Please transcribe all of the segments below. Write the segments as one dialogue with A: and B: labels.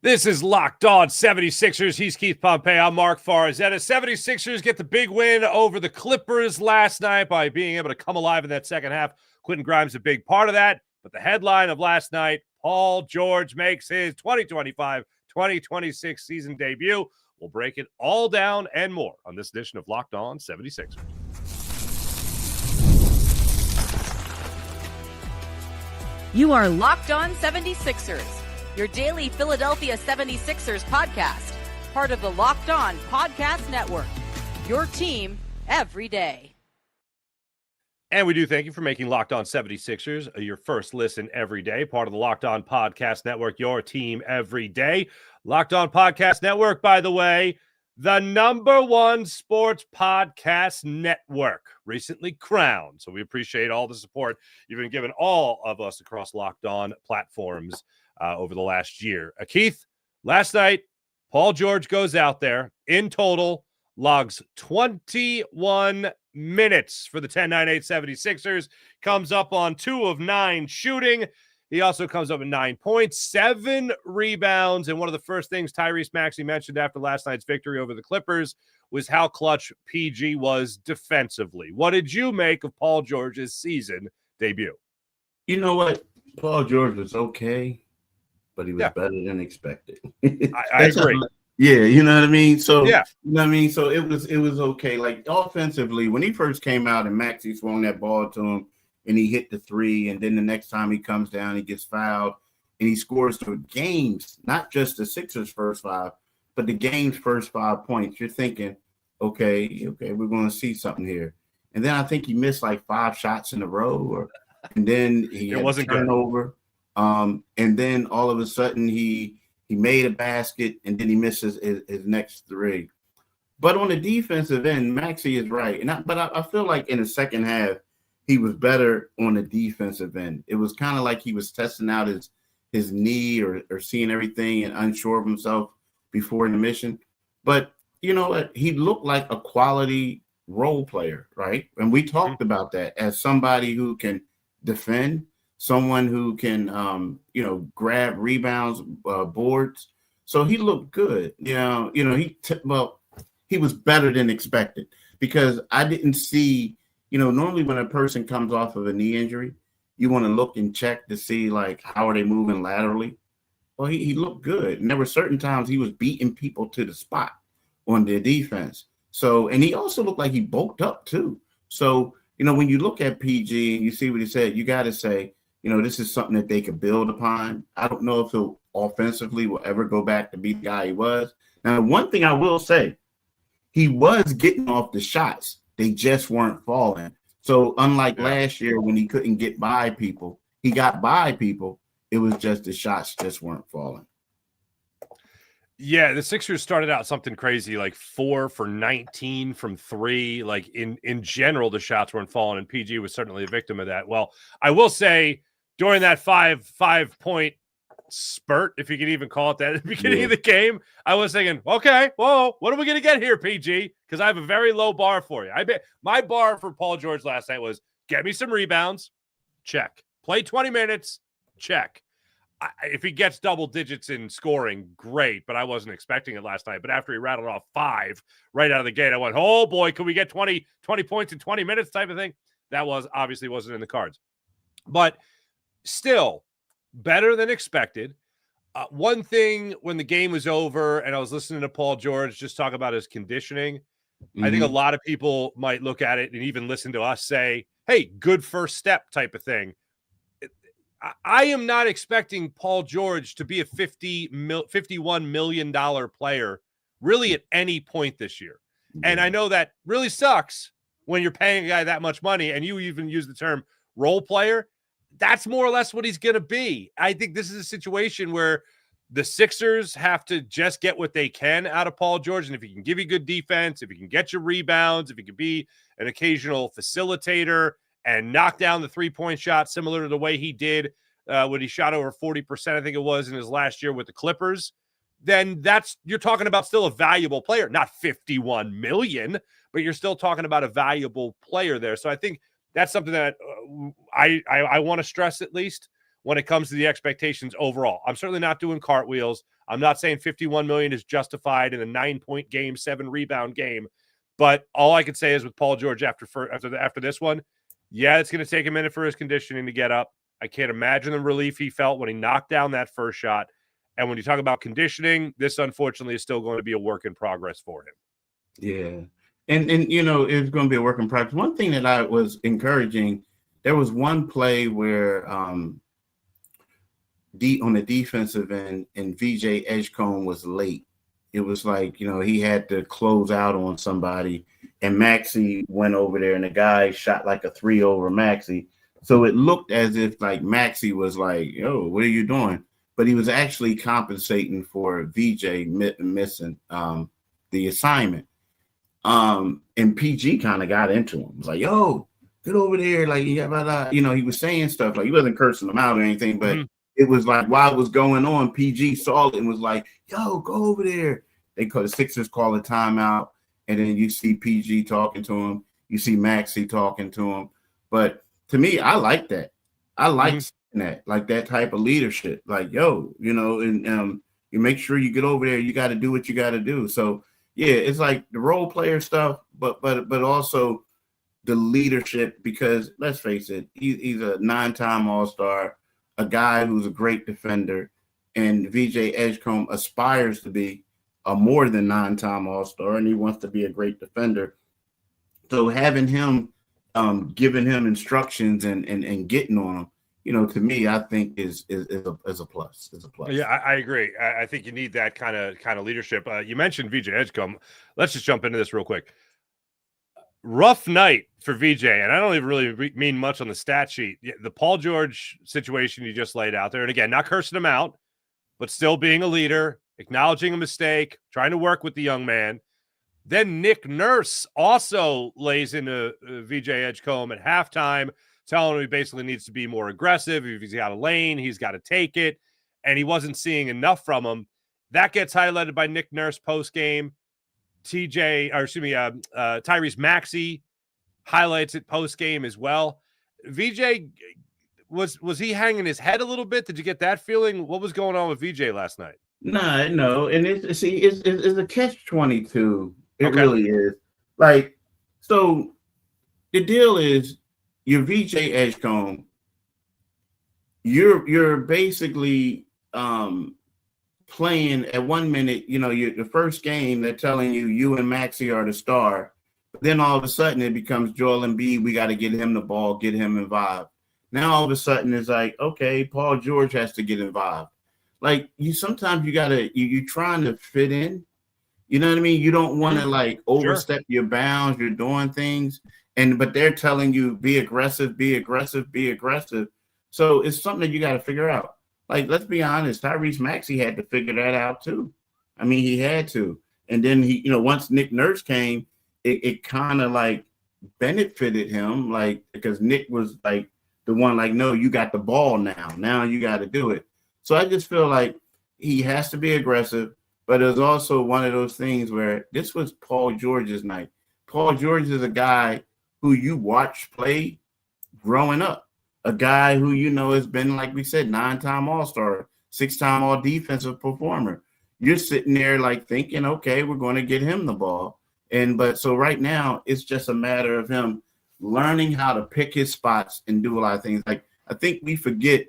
A: This is Locked On 76ers. He's Keith Pompey. I'm Marc Farzetta. 76ers get the big win over the Clippers last night by being able to come alive in that second half. Quinton Grimes a big part of that. But the headline of last night, Paul George makes his 2025-2026 season debut. We'll break it all down and more on this edition of Locked On 76ers.
B: You are Locked On 76ers, your daily Philadelphia 76ers podcast, part of the Locked On Podcast Network, your team every day.
A: And we do thank you for making Locked On 76ers your first listen every day, part of the Locked On Podcast Network, your team every day. Locked On Podcast Network, by the way, the #1 sports podcast network, recently crowned. So we appreciate all the support you've been giving all of us across Locked On platforms over the last year. Keith, last night, Paul George goes out there, in total, logs 21 minutes for the 10-9-8 76ers, comes up on 2 of 9 shooting. He also comes up with 9 points, 7 rebounds, and one of the first things Tyrese Maxey mentioned after last night's victory over the Clippers was how clutch PG was defensively. What did you make of Paul George's season debut?
C: You know what? Paul George was okay, but he was better than expected.
A: I agree.
C: Yeah, you know what I mean? So,
A: yeah.
C: You know what I mean? So it was okay. Like, offensively, when he first came out and Maxey swung that ball to him and he hit the 3, and then the next time he comes down, he gets fouled and he scores the game's, not just the Sixers' first 5, but the game's first 5 points. You're thinking, okay, we're going to see something here. And then I think he missed like 5 shots in a row, and then he had a turnover. And then all of a sudden he made a basket, and then he misses his next 3. But on the defensive end, Maxey is right. But I feel like in the second half, he was better on the defensive end. It was kind of like he was testing out his knee or seeing everything and unsure of himself before the mission. But you know what? He looked like a quality role player, right? And we talked about that as somebody who can defend, someone who can, grab rebounds, boards. So he looked good. He was better than expected, because I didn't see, normally when a person comes off of a knee injury, you want to look and check to see, like, how are they moving laterally? Well, he looked good. And there were certain times he was beating people to the spot on their defense. So, and he also looked like he bulked up too. So, when you look at PG and you see what he said, you got to say, this is something that they could build upon. I don't know if he'll offensively will ever go back to be the guy he was. Now, one thing I will say, he was getting off the shots. They just weren't falling. So unlike last year when he couldn't get by people, he got by people. It was just the shots just weren't falling.
A: Yeah, the Sixers started out something crazy, like 4 for 19 from 3. Like in general, the shots weren't falling, and PG was certainly a victim of that. Well, I will say during that five-point spurt, if you could even call it that, at the beginning of the game, I was thinking, okay, whoa, what are we going to get here, PG? Because I have a very low bar for you. I bet my bar for Paul George last night was get me some rebounds, check. Play 20 minutes, check. If he gets double digits in scoring, great, but I wasn't expecting it last night. But after he rattled off 5 right out of the gate, I went, oh boy, could we get 20 points in 20 minutes type of thing? That obviously wasn't in the cards. But still, better than expected. One thing, when the game was over and I was listening to Paul George just talk about his conditioning, I think a lot of people might look at it and even listen to us say, hey, good first step type of thing. I am not expecting Paul George to be a $51 million player really at any point this year. And I know that really sucks when you're paying a guy that much money, and you even use the term role player. That's more or less what he's going to be. I think this is a situation where the Sixers have to just get what they can out of Paul George. And if he can give you good defense, if he can get you rebounds, if he can be an occasional facilitator and knock down the 3-point shot similar to the way he did when he shot over 40%, I think it was, in his last year with the Clippers, then you're talking about still a valuable player, not 51 million, but you're still talking about a valuable player there. So I think that's something that I want to stress, at least when it comes to the expectations overall. I'm certainly not doing cartwheels. I'm not saying 51 million is justified in a 9-point game, 7-rebound game. But all I can say is with Paul George after this one, yeah, it's going to take a minute for his conditioning to get up. I can't imagine the relief he felt when he knocked down that first shot. And when you talk about conditioning, this unfortunately is still going to be a work in progress for him.
C: Yeah. And it's going to be a work in progress. One thing that I was encouraging, there was one play where on the defensive end and VJ Edgecom was late. It was like, he had to close out on somebody, and Maxey went over there, and the guy shot like a 3 over Maxey. So it looked as if like Maxey was like, yo, what are you doing? But he was actually compensating for VJ missing the assignment. And PG kind of got into him. It was like, yo, get over there. Like, he was saying stuff. Like, he wasn't cursing them out or anything, but it was like while it was going on, PG saw it and was like, yo, go over there. The Sixers call a timeout, and then you see PG talking to him. You see Maxey talking to him. But to me, I like that. I like that, like that type of leadership. Like, yo, and you make sure you get over there. You got to do what you got to do. So, yeah, it's like the role player stuff, but also the leadership, because let's face it, he's a 9-time All-Star, a guy who's a great defender, and VJ Edgecom aspires to be a more than 9-time All-Star, and he wants to be a great defender. So having him, giving him instructions and getting on him, to me, I think is a plus. Is a plus.
A: Yeah, I agree. I think you need that kind of leadership. You mentioned VJ Edgecom. Let's just jump into this real quick. Rough night for VJ, and I don't even really mean much on the stat sheet. The Paul George situation you just laid out there, and again, not cursing him out, but still being a leader, acknowledging a mistake, trying to work with the young man. Then Nick Nurse also lays into VJ Edgecom at halftime, telling him he basically needs to be more aggressive. If he's got a lane, he's got to take it, and he wasn't seeing enough from him. That gets highlighted by Nick Nurse post-game. Tyrese Maxey highlights it post-game as well. VJ, was he hanging his head a little bit? Did you get that feeling? What was going on with VJ last night?
C: No, and it's a catch-22. It really is. Like, so the deal is, your VJ Edgecom, you're basically playing at 1 minute, the first game, they're telling you and Maxey are the star. But then all of a sudden it becomes Joel Embiid. We got to get him the ball, get him involved. Now all of a sudden it's like, okay, Paul George has to get involved. Like, sometimes you're trying to fit in. You know what I mean? You don't want to like overstep your bounds. You're doing things. But they're telling you, be aggressive, be aggressive, be aggressive. So it's something that you got to figure out. Like, let's be honest, Tyrese Maxey had to figure that out too. I mean, he had to. And then he, once Nick Nurse came, it kind of like benefited him, like, because Nick was like the one like, no, you got the ball now. Now you got to do it. So I just feel like he has to be aggressive, but it was also one of those things where this was Paul George's night. Paul George is a guy who you watch play growing up, a guy who has been, like we said, 9-time All-Star, 6-time All-Defensive performer. You're sitting there like thinking, okay, we're going to get him the ball. But so right now, it's just a matter of him learning how to pick his spots and do a lot of things. Like, I think we forget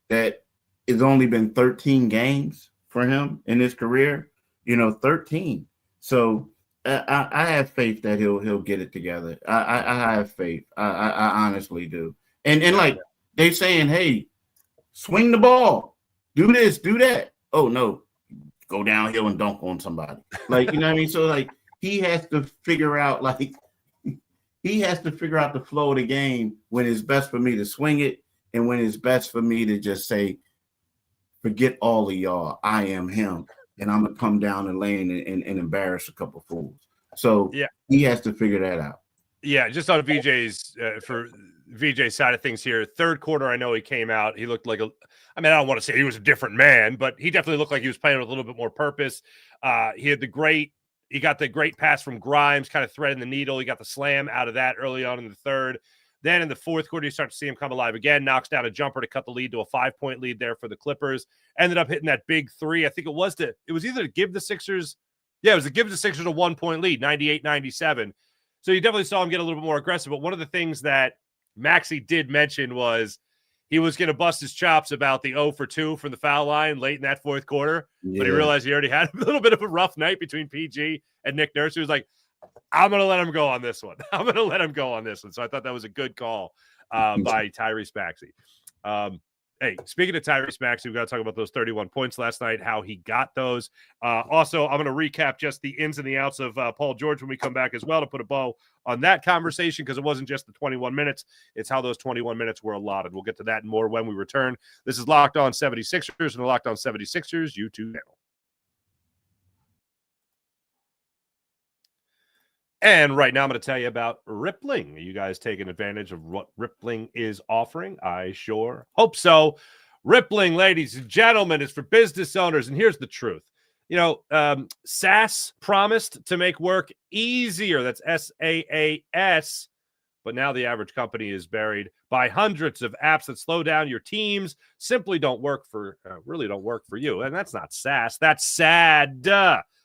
C: that it's only been 13 games for him in his career, 13. So I have faith that he'll get it together. I have faith. I honestly do. And like they saying, hey, swing the ball, do this, do that. Oh no, go downhill and dunk on somebody. Like, you know what I mean? So like he has to figure out the flow of the game, when it's best for me to swing it and when it's best for me to just say, forget all of y'all. I am him. And I'm going to come down the lane and embarrass a couple fools. So yeah, he has to figure that out.
A: Yeah, just on VJ's for VJ's side of things here. Third quarter, I know he came out. He looked like I don't want to say he was a different man, but he definitely looked like he was playing with a little bit more purpose. He got the great pass from Grimes, kind of threading the needle. He got the slam out of that early on in the third. Then in the fourth quarter, you start to see him come alive again, knocks down a jumper to cut the lead to a 5-point lead there for the Clippers. Ended up hitting that big three. I think it was either to give the Sixers, it was to give the Sixers a 1-point lead, 98-97. So you definitely saw him get a little bit more aggressive. But one of the things that Maxey did mention was he was going to bust his chops about the 0 for 2 from the foul line late in that fourth quarter. Yeah. But he realized he already had a little bit of a rough night between PG and Nick Nurse. He was like, I'm going to let him go on this one. So I thought that was a good call by Tyrese Maxey. Hey, speaking of Tyrese Maxey, we've got to talk about those 31 points last night, how he got those. Also, I'm going to recap just the ins and the outs of Paul George when we come back as well to put a bow on that conversation, because it wasn't just the 21 minutes. It's how those 21 minutes were allotted. We'll get to that and more when we return. This is Locked On 76ers and the Locked On 76ers YouTube channel. And right now I'm going to tell you about Rippling. Are you guys taking advantage of what Rippling is offering? I sure hope so. Rippling, ladies and gentlemen, is for business owners. And here's the truth. SaaS promised to make work easier. That's SaaS. But now the average company is buried by hundreds of apps that slow down your teams, simply don't work for you. And that's not SaaS. That's sad.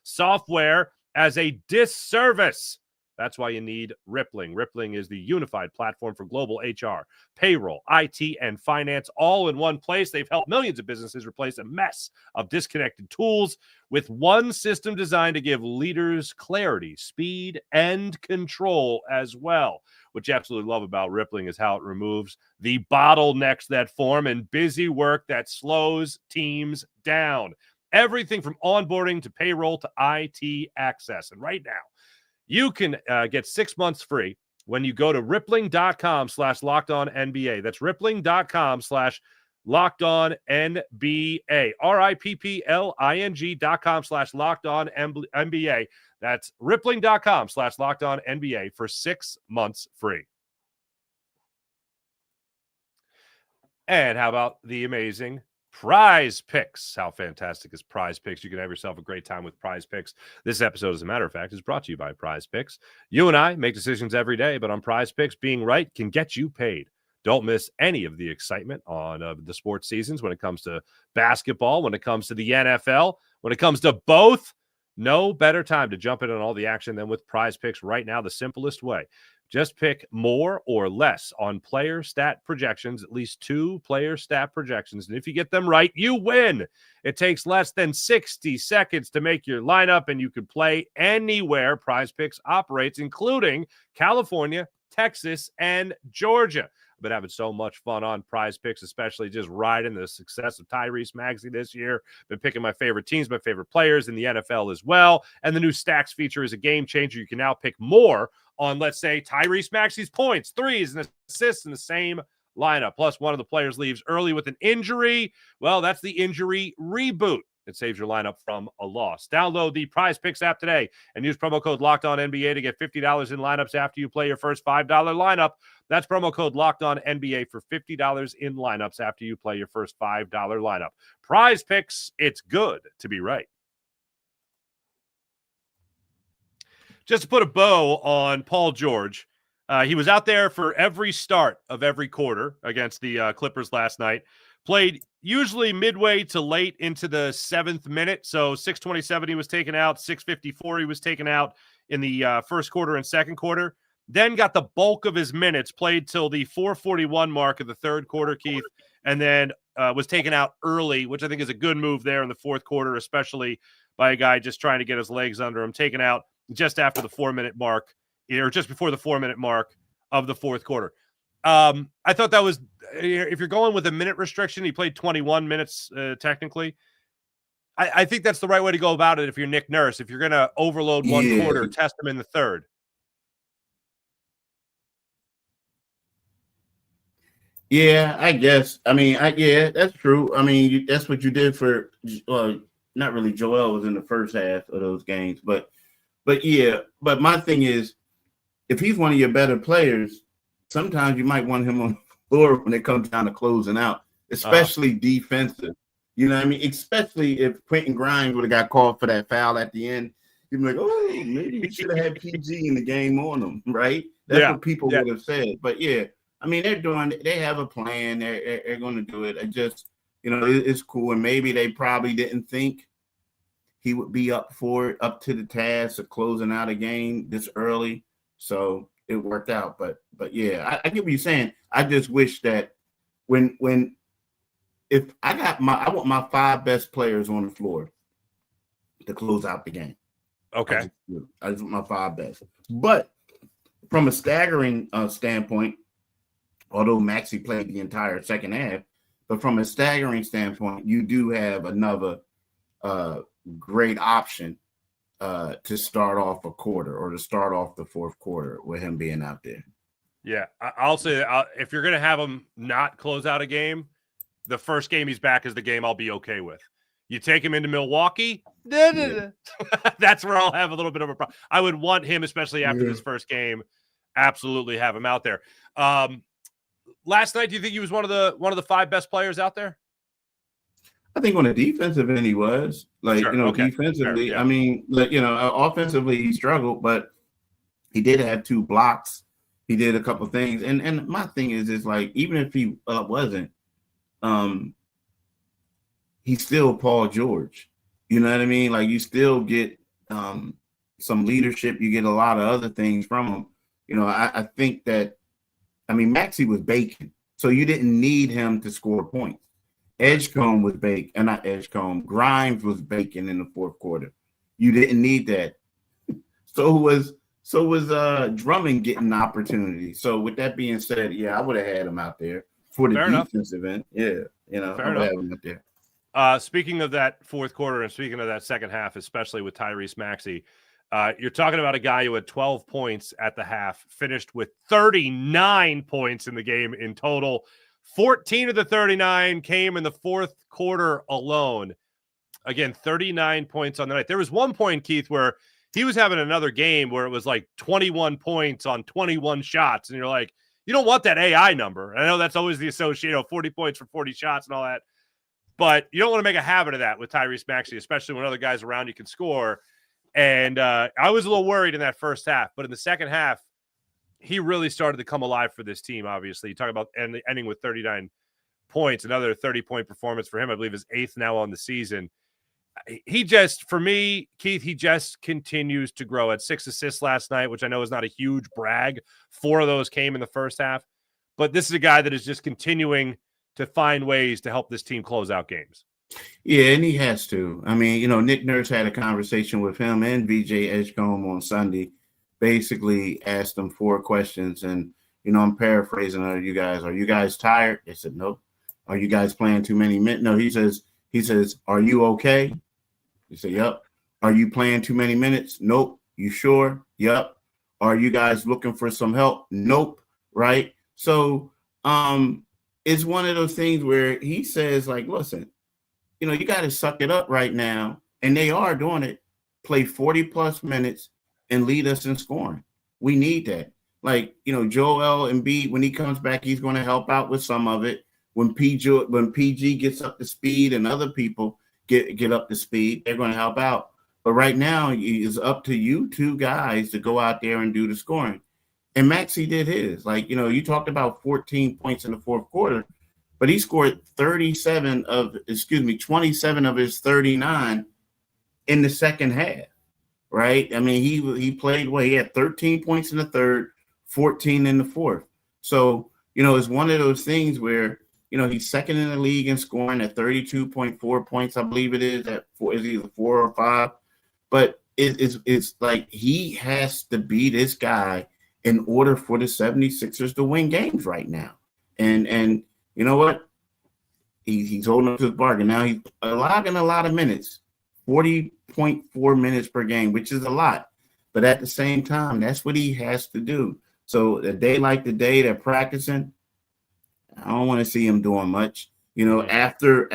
A: Software as a disservice. That's why you need Rippling. Rippling is the unified platform for global HR, payroll, IT, and finance all in one place. They've helped millions of businesses replace a mess of disconnected tools with one system designed to give leaders clarity, speed, and control as well. What you absolutely love about Rippling is how it removes the bottlenecks that form and busy work that slows teams down. Everything from onboarding to payroll to IT access. And right now, you can get 6 months free when you go to rippling.com/LockedOnNBA. That's rippling.com/LockedOnNBA. rippling.com/LockedOnNBA. That's rippling.com/LockedOnNBA for 6 months free. And how about the amazing PrizePicks? How fantastic is PrizePicks? You can have yourself a great time with PrizePicks. This episode, as a matter of fact, is brought to you by PrizePicks. You and I make decisions every day, but on PrizePicks, being right can get you paid. Don't miss any of the excitement on the sports seasons when it comes to basketball, when it comes to the NFL, when it comes to both. No better time to jump in on all the action than with PrizePicks right now, the simplest way. Just pick more or less on player stat projections, at least 2 player stat projections. And if you get them right, you win. It takes less than 60 seconds to make your lineup, and you can play anywhere PrizePicks operates, including California, Texas, and Georgia. I've been having so much fun on PrizePicks, especially just riding the success of Tyrese Maxey this year. Been picking my favorite teams, my favorite players in the NFL as well. And the new Stacks feature is a game changer. You can now pick more on, let's say, Tyrese Maxey's points, threes, and assists in the same lineup. Plus, one of the players leaves early with an injury. Well, that's the injury reboot. It saves your lineup from a loss. Download the PrizePicks app today and use promo code LOCKEDONNBA to get $50 in lineups after you play your first $5 lineup. That's promo code LOCKEDONNBA for $50 in lineups after you play your first $5 lineup. PrizePicks, it's good to be right. Just to put a bow on Paul George, he was out there for every start of every quarter against the Clippers last night. Played usually midway to late into the 7th minute. So 6:27 he was taken out, 6:54 he was taken out in the first quarter and second quarter. Then got the bulk of his minutes, played till the 4:41 mark of the third quarter, Keith, and then was taken out early, which I think is a good move there in the fourth quarter, especially by a guy just trying to get his legs under him. Taken out just after the 4-minute mark, or just before the 4-minute mark of the fourth quarter. I thought that was, if you're going with a minute restriction, he played 21 minutes technically. I think that's the right way to go about it if you're Nick Nurse. If you're going to overload one quarter, test him in the third.
C: Yeah, I guess. I mean, yeah, that's true. I mean, that's what you did for, not really. Joel was in the first half of those games, but yeah. But my thing is, if he's one of your better players, sometimes you might want him on the floor when it comes down to closing out, especially defensive. You know what I mean? Especially if Quentin Grimes would have got called for that foul at the end. You'd be like, oh, maybe we should have had PG in the game on him, right? That's what people would have said. But yeah, I mean, they have a plan. They're going to do it. It's cool. And maybe they probably didn't think he would be up to the task of closing out a game this early. So it worked out. But yeah, I get what you're saying. I just wish that if I want my 5 best players on the floor to close out the game.
A: Okay.
C: I just want my 5 best. But from a staggering standpoint, although Maxey played the entire second half, but from a staggering standpoint, you do have another great option to start off a quarter or to start off the fourth quarter with him being out there.
A: Yeah, I'll say that if you're going to have him not close out a game, the first game he's back is the game I'll be okay with. You take him into Milwaukee, that's where I'll have a little bit of a problem. I would want him, especially after this first game, absolutely have him out there. Last night, do you think he was one of the 5 best players out there?
C: I think on the defensive end, he was defensively. Sure, yeah. I mean, offensively he struggled, but he did have 2 blocks. He did a couple things, and my thing is like even if he wasn't, he's still Paul George. You know what I mean? Like you still get some leadership. You get a lot of other things from him. You know, I think that. I mean, Maxey was baking, so you didn't need him to score points. Edgecom was baking, and not Edgecom. Grimes was baking in the fourth quarter. You didn't need that. So was Drummond getting the opportunity. So with that being said, yeah, I would have had him out there for the defensive end. Yeah, I would have him out there.
A: Speaking of that fourth quarter and speaking of that second half, especially with Tyrese Maxey, you're talking about a guy who had 12 points at the half, finished with 39 points in the game in total. 14 of the 39 came in the fourth quarter alone. Again, 39 points on the night. There was one point, Keith, where he was having another game where it was like 21 points on 21 shots. And you're like, you don't want that AI number. I know that's always the associate, 40 points for 40 shots and all that. But you don't want to make a habit of that with Tyrese Maxey, especially when other guys around you can score. And I was a little worried in that first half, but in the second half, he really started to come alive for this team, obviously. You talk about ending with 39 points, another 30-point performance for him, I believe his 8th now on the season. He just, for me, Keith, he just continues to grow. At 6 assists last night, which I know is not a huge brag. 4 of those came in the first half. But this is a guy that is just continuing to find ways to help this team close out games.
C: Yeah, and he has to. I mean, Nick Nurse had a conversation with him and VJ Edgecom on Sunday, basically asked them 4 questions. And, I'm paraphrasing. Are you guys tired? They said, nope. Are you guys playing too many minutes? No, he says, are you okay? He said, yep. Are you playing too many minutes? Nope. You sure? Yep. Are you guys looking for some help? Nope. Right. So, it's one of those things where he says, like, listen, you got to suck it up right now. And they are doing it. Play 40-plus minutes and lead us in scoring. We need that. Like, Joel Embiid, when he comes back, he's going to help out with some of it. When PG gets up to speed and other people get up to speed, they're going to help out. But right now, it's up to you 2 guys to go out there and do the scoring. And Maxey did his. Like, you talked about 14 points in the fourth quarter, but he scored 27 of his 39 in the second half, right? I mean, he played well. He had 13 points in the third, 14 in the fourth. So, it's one of those things where, he's second in the league in scoring at 32.4 points, I believe it is. Is either 4 or 5. But it's like he has to be this guy in order for the 76ers to win games right now. And you know what? He's holding up to his bargain. Now he's logging a lot of minutes, 40.4 minutes per game, which is a lot. But at the same time, that's what he has to do. So a day like the day they're practicing, I don't want to see him doing much. After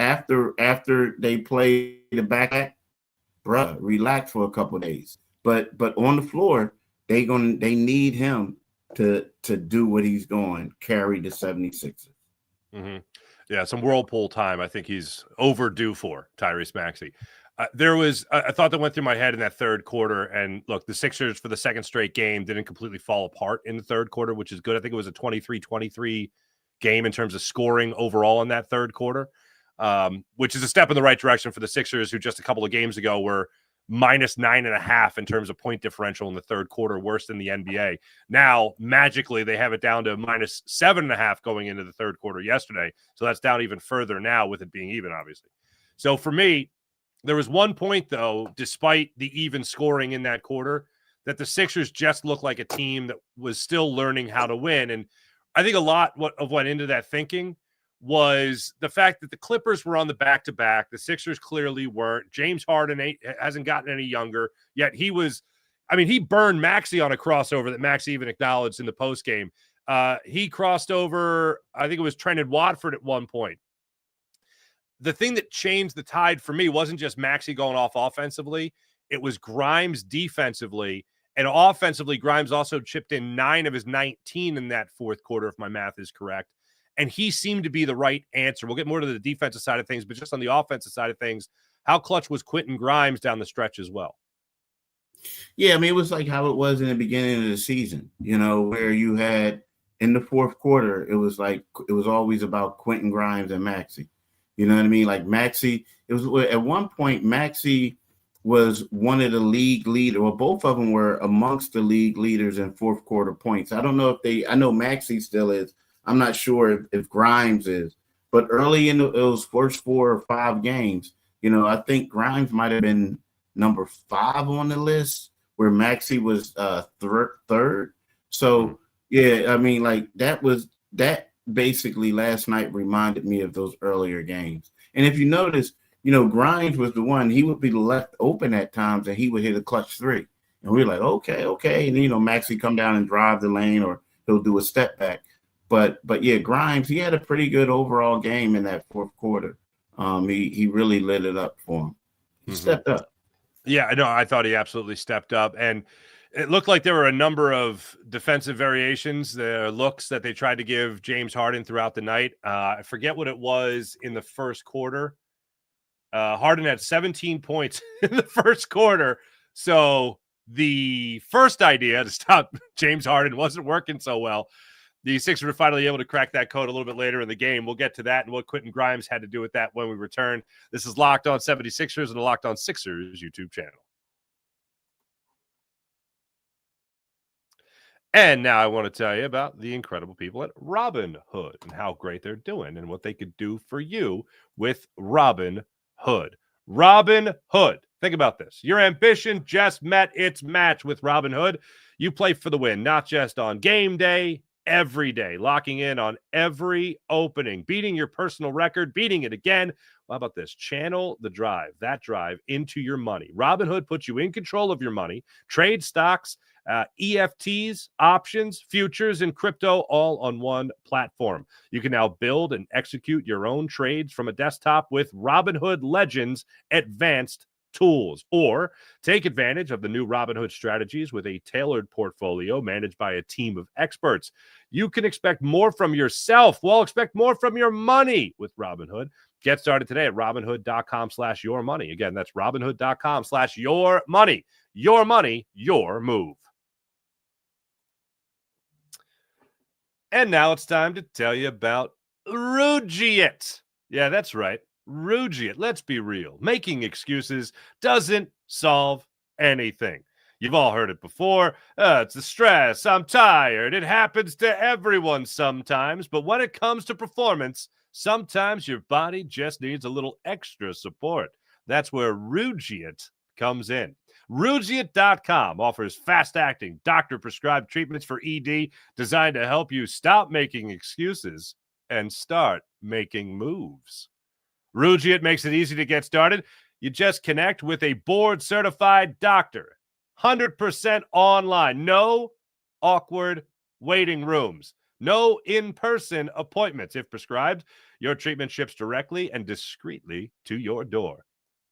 C: they play the back, bruh, relax for a couple of days. But on the floor, they need him to do what he's doing, carry the 76ers.
A: Mm-hmm. Yeah, some whirlpool time. I think he's overdue for Tyrese Maxey. There was a thought that went through my head in that third quarter. And look, the Sixers for the second straight game didn't completely fall apart in the third quarter, which is good. I think it was a 23-23 game in terms of scoring overall in that third quarter, which is a step in the right direction for the Sixers, who just a couple of games ago were minus 9.5 in terms of point differential in the third quarter, worse than the NBA. Now, magically, they have it down to minus 7.5 going into the third quarter yesterday. So that's down even further now with it being even, obviously. So for me, there was one point, though, despite the even scoring in that quarter, that the Sixers just looked like a team that was still learning how to win. And I think a lot of what into that thinking was the fact that the Clippers were on the back-to-back. The Sixers clearly weren't. James Harden hasn't gotten any younger, yet he burned Maxey on a crossover that Maxey even acknowledged in the postgame. He crossed over, I think it was Trenton Watford at one point. The thing that changed the tide for me wasn't just Maxey going off offensively. It was Grimes defensively. And offensively, Grimes also chipped in 9 of his 19 in that fourth quarter, if my math is correct. And he seemed to be the right answer. We'll get more to the defensive side of things, but just on the offensive side of things, how clutch was Quentin Grimes down the stretch as well?
C: Yeah, I mean, it was like how it was in the beginning of the season, where you had in the fourth quarter, it was always about Quentin Grimes and Maxey. You know what I mean? Like Maxey, it was at one point, Maxey was one of the league leaders, or both of them were amongst the league leaders in fourth quarter points. I don't know I know Maxey still is. I'm not sure if Grimes is, but early in those first 4 or 5 games, I think Grimes might have been number 5 on the list, where Maxey was third. So yeah, I mean, like that basically last night reminded me of those earlier games. And if you notice, Grimes was the one, he would be left open at times and he would hit a clutch 3. And we were like, okay. And, Maxey come down and drive the lane, or he'll do a step back. But yeah, Grimes, he had a pretty good overall game in that fourth quarter. He really lit it up for him. He stepped up.
A: Yeah, I know. I thought he absolutely stepped up. And it looked like there were a number of defensive variations, the looks that they tried to give James Harden throughout the night. I forget what it was in the first quarter. Harden had 17 points in the first quarter. So the first idea to stop James Harden wasn't working so well. The Sixers were finally able to crack that code a little bit later in the game. We'll get to that and what Quentin Grimes had to do with that when we return. This is Locked On 76ers and the Locked On Sixers YouTube channel. And now I want to tell you about the incredible people at Robinhood and how great they're doing and what they could do for you with Robinhood. Robinhood. Think about this. Your ambition just met its match with Robinhood. You play for the win, not just on game day, every day, locking in on every opening, beating your personal record, beating it again. How about this? Channel the drive, that drive into your money. Robinhood puts you in control of your money. Trade stocks, EFTs, options, futures, and crypto all on one platform. You can now build and execute your own trades from a desktop with Robinhood Legends Advanced Tools, or take advantage of the new Robinhood strategies with a tailored portfolio managed by a team of experts. You can expect more from yourself. Well, expect more from your money with Robinhood. Get started today at Robinhood.com/yourmoney. Again, that's Robinhood.com/yourmoney. Your money, your move. And now it's time to tell you about Rugiet. Yeah, that's right. Rugiet. Let's be real. Making excuses doesn't solve anything. You've all heard it before. It's the stress. I'm tired. It happens to everyone sometimes. But when it comes to performance, sometimes your body just needs a little extra support. That's where Rugiet comes in. Rugiet.com offers fast-acting, doctor-prescribed treatments for ED designed to help you stop making excuses and start making moves. Rugiet makes it easy to get started. You just connect with a board-certified doctor. 100% online. No awkward waiting rooms. No in-person appointments. If prescribed, your treatment ships directly and discreetly to your door.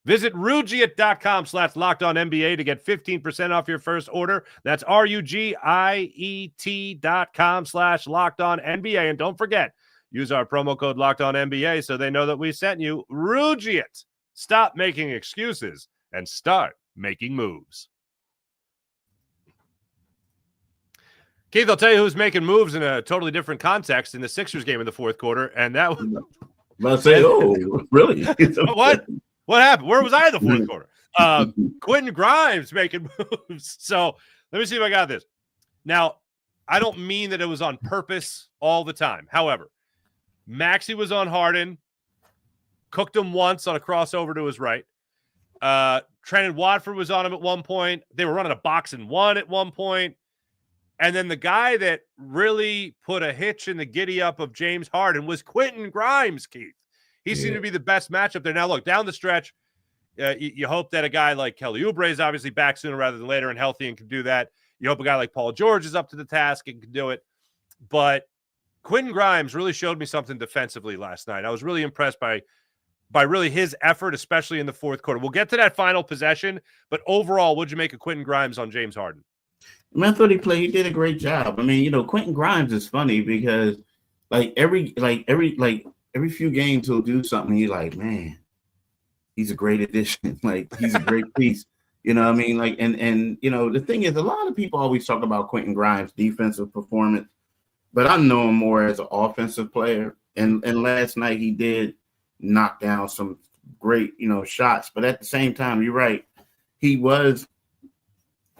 A: Visit Rugiet.com/LockedOnNBA to get 15% off your first order. That's RUGIET.com/LockedOnNBA. And don't forget, Use our promo code LOCKEDONNBA so they know that we sent you. Rugiet. Stop making excuses and start making moves. Keith, I'll tell you who's making moves in a totally different context in the Sixers game in the fourth quarter, and that was...
C: Let's say, oh, really?
A: What happened? Where was I in the fourth quarter? Quentin Grimes making moves. So let me see if I got this. Now, I don't mean that it was on purpose all the time. However, Maxey was on Harden, cooked him once on a crossover to his right. Trendon Watford was on him at one point. They were running a box and one at one point. And then the guy that really put a hitch in the giddy up of James Harden was Quentin Grimes, Keith. He seemed to be the best matchup there. Now, look, down the stretch, you hope that a guy like Kelly Oubre is obviously back sooner rather than later and healthy and can do that. You hope a guy like Paul George is up to the task and can do it. But Quentin Grimes really showed me something defensively last night. I was really impressed by really his effort, especially in the fourth quarter. We'll get to that final possession, but overall, what'd you make of Quentin Grimes on James Harden?
C: I mean, I thought he did a great job. I mean, Quentin Grimes is funny because every few games he'll do something. He's like, man, he's a great addition. Like, he's a great piece. You know what I mean? Like, and the thing is, a lot of people always talk about Quentin Grimes' defensive performance, but I know him more as an offensive player. And last night he did knock down some great, shots. But at the same time, you're right. He was,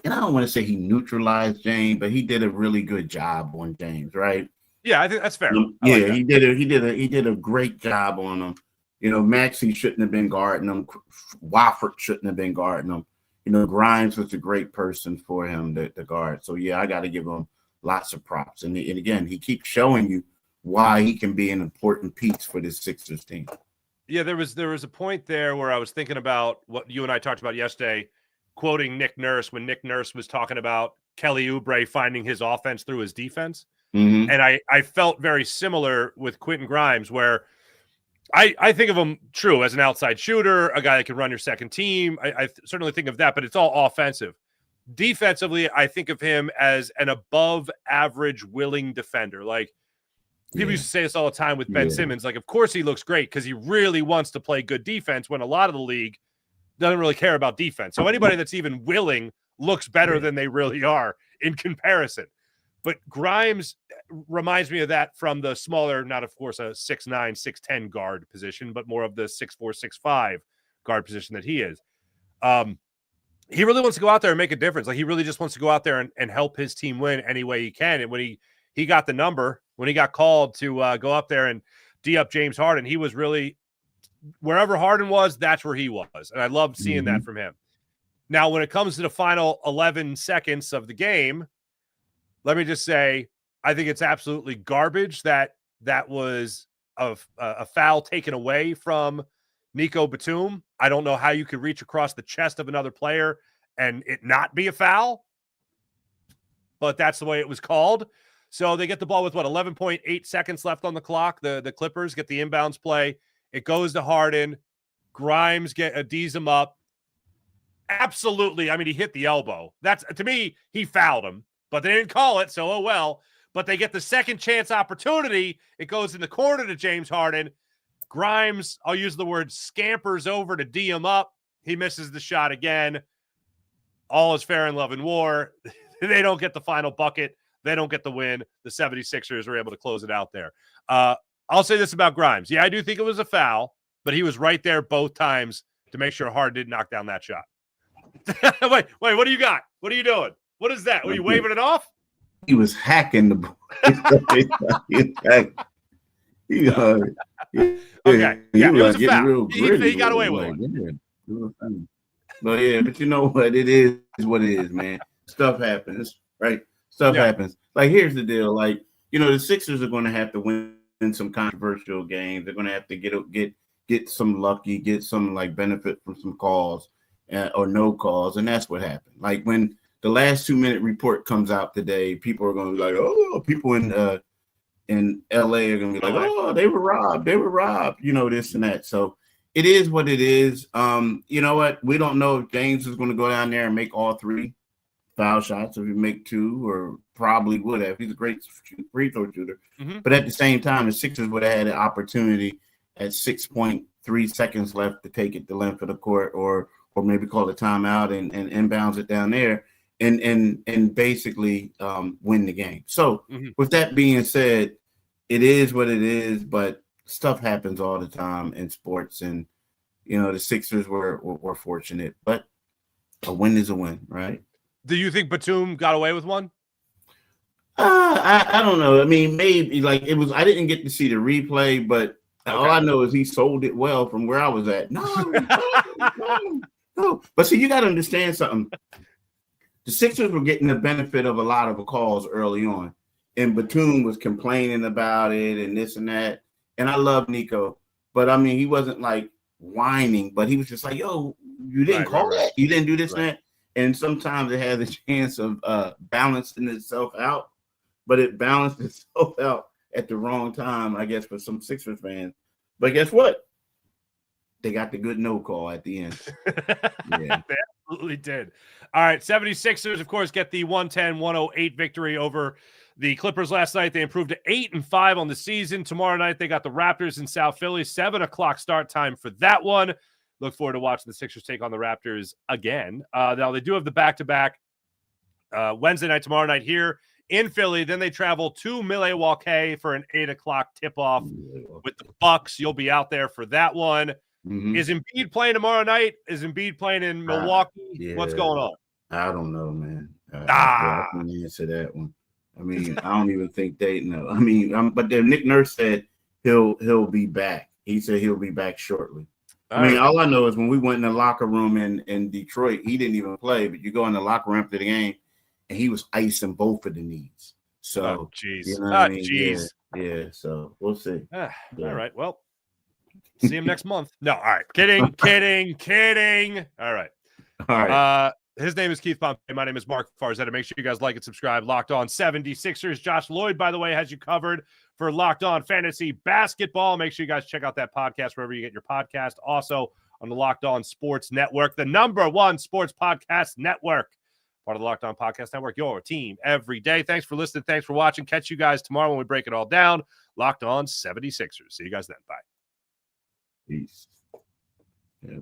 C: and I don't want to say he neutralized James, but he did a really good job on James, right?
A: Yeah, I think that's fair.
C: He did a great job on him. Maxey shouldn't have been guarding him. Wofford shouldn't have been guarding him. Grimes was a great person for him to guard. So yeah, I got to give him lots of props. And again, he keeps showing you why he can be an important piece for this Sixers team.
A: Yeah, there was a point there where I was thinking about what you and I talked about yesterday, quoting Nick Nurse when Nick Nurse was talking about Kelly Oubre finding his offense through his defense. Mm-hmm. And I felt very similar with Quentin Grimes, where I think of him true as an outside shooter, a guy that can run your second team. I certainly think of that, but it's all offensive. Defensively, I think of him as an above average willing defender. Like, people used to say this all the time with Ben Simmons. Like, of course he looks great because he really wants to play good defense, when a lot of the league doesn't really care about defense. So anybody that's even willing looks better than they really are in comparison. But Grimes reminds me of that from the smaller, not of course a 6'9", 6'10" guard position, but more of the 6'4", 6'5" guard position that he is. He really wants to go out there and make a difference. Like, he really just wants to go out there and help his team win any way he can. And when he got the number, when he got called to go up there and D up James Harden, he was really, wherever Harden was, that's where he was. And I loved seeing that from him. Now, when it comes to the final 11 seconds of the game, let me just say, I think it's absolutely garbage that was a foul taken away from Nico Batum. I don't know how you could reach across the chest of another player and it not be a foul, but that's the way it was called. So they get the ball with 11.8 seconds left on the clock. The Clippers get the inbounds play. It goes to Harden. Grimes D's him up. Absolutely. I mean, he hit the elbow. That's, to me, he fouled him, but they didn't call it, so oh well. But they get the second chance opportunity. It goes in the corner to James Harden. Grimes, I'll use the word, scampers over to D him up. He misses the shot again. All is fair in love and war. They don't get the final bucket. They don't get the win. The 76ers were able to close it out there. I'll say this about Grimes. Yeah, I do think it was a foul, but he was right there both times to make sure Harden didn't knock down that shot. Wait, what do you got? What are you doing? What is that? Were you waving it off?
C: He was hacking the ball.
A: Okay. Yeah, it was a foul. He got away with it.
C: But yeah, but you know what? It is what it is, man. Stuff happens, right? Stuff happens. Like, here's the deal. Like, the Sixers are going to have to win some controversial games. They're going to have to get some lucky, get some like benefit from some calls or no calls, and that's what happened. Like, when the last 2-minute report comes out today, people are going to be like, oh, people in LA are going to be like, oh, they were robbed, this and that. So it is what it is. You know what? We don't know if James is going to go down there and make all three foul shots if you make 2, or probably would have. He's a great free throw shooter.
A: Mm-hmm.
C: But at the same time, the Sixers would have had an opportunity at 6.3 seconds left to take it the length of the court, or maybe call a timeout and inbounds it down there and basically win the game. So with that being said, it is what it is, but stuff happens all the time in sports, and the Sixers were fortunate, but a win is a win, right?
A: Do you think Batum got away with one?
C: I don't know. I mean, maybe like it was. I didn't get to see the replay, but all I know is he sold it well from where I was at. No. But see, you got to understand something. The Sixers were getting the benefit of a lot of the calls early on, and Batum was complaining about it and this and that. And I love Nico, but I mean, he wasn't like whining, but he was just like, "Yo, you didn't call that. You didn't do this and that." And sometimes it has a chance of balancing itself out, but it balanced itself out at the wrong time, I guess, for some Sixers fans. But guess what? They got the good no call at the end. Yeah.
A: They absolutely did. All right, 76ers, of course, get the 110-108 victory over the Clippers last night. They improved to 8-5 on the season. Tomorrow night, they got the Raptors in South Philly. 7 o'clock start time for that one. Look forward to watching the Sixers take on the Raptors again. Now, they do have the back-to-back Wednesday night, tomorrow night here in Philly. Then they travel to Milwaukee for an 8 o'clock tip-off with the Bucks. You'll be out there for that one. Mm-hmm. Is Embiid playing tomorrow night? Is Embiid playing in Milwaukee?
C: Yeah.
A: What's going on?
C: I don't know, man. I can't answer that one. I mean, I don't even think they know. I mean, but then Nick Nurse said he'll be back. He said he'll be back shortly. All I know is when we went in the locker room in Detroit, he didn't even play, but you go in the locker room after the game, and he was icing both of the knees. So,
A: jeez.
C: Yeah, so we'll see.
A: All right, well, see him next month. No, all right. Kidding. All right. His name is Keith Pompey. My name is Marc Farzetta. Make sure you guys like and subscribe. Locked On 76ers. Josh Lloyd, by the way, has you covered for Locked On Fantasy Basketball. Make sure you guys check out that podcast wherever you get your podcast. Also on the Locked On Sports Network, the #1 sports podcast network. Part of the Locked On Podcast Network, your team every day. Thanks for listening. Thanks for watching. Catch you guys tomorrow when we break it all down. Locked On 76ers. See you guys then. Bye.
C: Peace. Yeah.